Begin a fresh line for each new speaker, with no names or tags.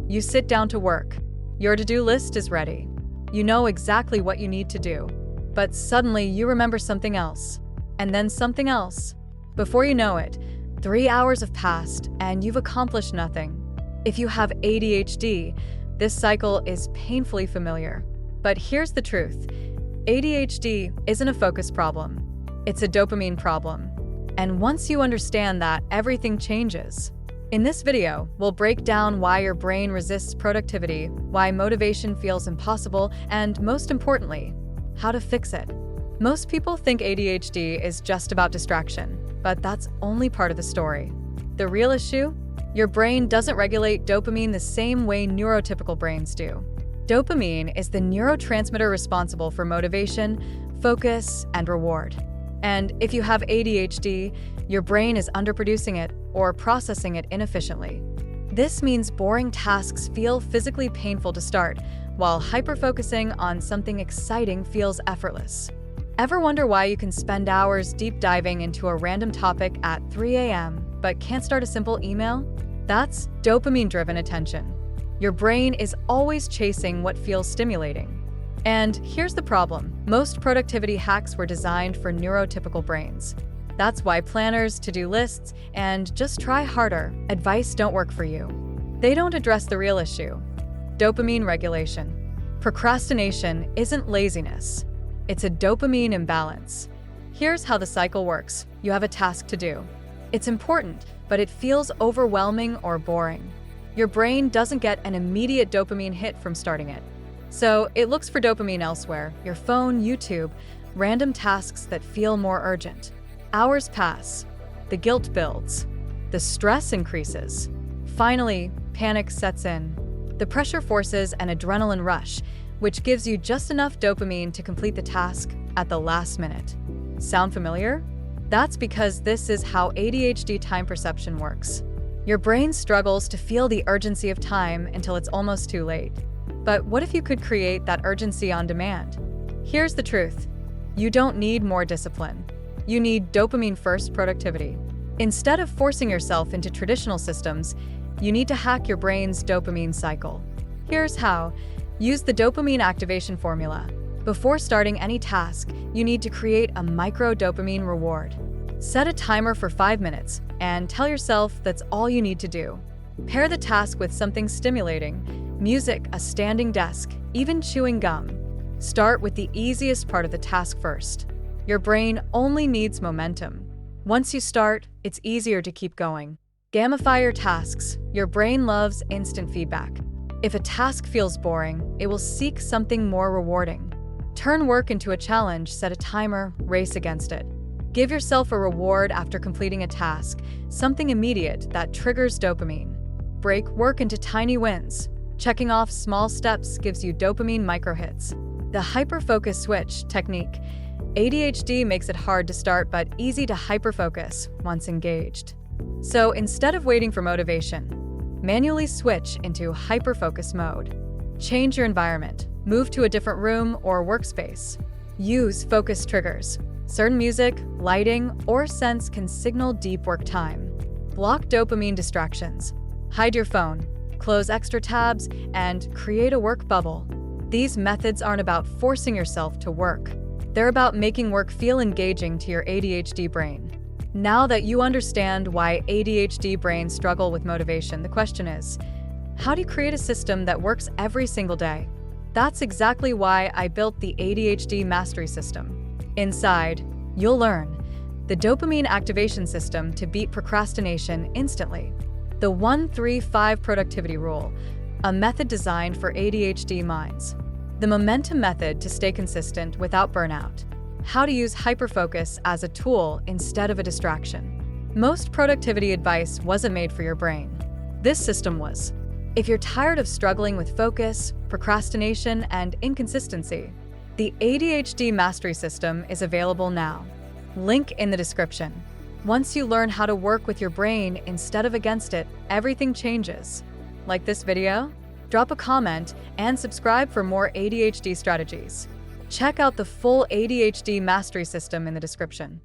You sit down to work. Your to-do list is ready. You know exactly what you need to do. But suddenly you remember something else, and then something else. Before you know it, 3 hours have passed and you've accomplished nothing. If you have ADHD, this cycle is painfully familiar. But here's the truth. ADHD isn't a focus problem. It's a dopamine problem. And once you understand that, everything changes. In this video, we'll break down why your brain resists productivity, why motivation feels impossible, and most importantly, how to fix it. Most people think ADHD is just about distraction, but that's only part of the story. The real issue? Your brain doesn't regulate dopamine the same way neurotypical brains do. Dopamine is the neurotransmitter responsible for motivation, focus, and reward. And if you have ADHD, your brain is underproducing it or processing it inefficiently. This means boring tasks feel physically painful to start, while hyperfocusing on something exciting feels effortless. Ever wonder why you can spend hours deep diving into a random topic at 3 a.m. but can't start a simple email? That's dopamine-driven attention. Your brain is always chasing what feels stimulating. And here's the problem. Most productivity hacks were designed for neurotypical brains. That's why planners, to-do lists, and just try harder advice don't work for you. They don't address the real issue: dopamine regulation. Procrastination isn't laziness. It's a dopamine imbalance. Here's how the cycle works. You have a task to do. It's important, but it feels overwhelming or boring. Your brain doesn't get an immediate dopamine hit from starting it. So it looks for dopamine elsewhere: your phone, YouTube, random tasks that feel more urgent. Hours pass. The guilt builds. The stress increases. Finally, panic sets in. The pressure forces an adrenaline rush, which gives you just enough dopamine to complete the task at the last minute. Sound familiar? That's because this is how ADHD time perception works. Your brain struggles to feel the urgency of time until it's almost too late. But what if you could create that urgency on demand? Here's the truth. You don't need more discipline. You need dopamine-first productivity. Instead of forcing yourself into traditional systems, you need to hack your brain's dopamine cycle. Here's how. Use the dopamine activation formula. Before starting any task, you need to create a micro-dopamine reward. Set a timer for 5 minutes and tell yourself that's all you need to do. Pair the task with something stimulating: music, a standing desk, even chewing gum. Start with the easiest part of the task first. Your brain only needs momentum. Once you start, it's easier to keep going. Gamify your tasks. Your brain loves instant feedback. If a task feels boring, it will seek something more rewarding. Turn work into a challenge, set a timer, race against it. Give yourself a reward after completing a task, something immediate that triggers dopamine. Break work into tiny wins. Checking off small steps gives you dopamine microhits. The hyperfocus switch technique. ADHD makes it hard to start but easy to hyperfocus once engaged. So instead of waiting for motivation, manually switch into hyperfocus mode. Change your environment. Move to a different room or workspace. Use focus triggers. Certain music, lighting, or scents can signal deep work time. Block dopamine distractions. Hide your phone. Close extra tabs, and create a work bubble. These methods aren't about forcing yourself to work. They're about making work feel engaging to your ADHD brain. Now that you understand why ADHD brains struggle with motivation, the question is, how do you create a system that works every single day? That's exactly why I built the ADHD Mastery System. Inside, you'll learn the dopamine activation system to beat procrastination instantly. The 1-3-5 productivity rule, a method designed for ADHD minds. The momentum method to stay consistent without burnout. How to use hyperfocus as a tool instead of a distraction. Most productivity advice wasn't made for your brain. This system was. If you're tired of struggling with focus, procrastination, and inconsistency, the ADHD Mastery System is available now. Link in the description. Once you learn how to work with your brain instead of against it, everything changes. Like this video? Drop a comment and subscribe for more ADHD strategies. Check out the full ADHD Mastery System in the description.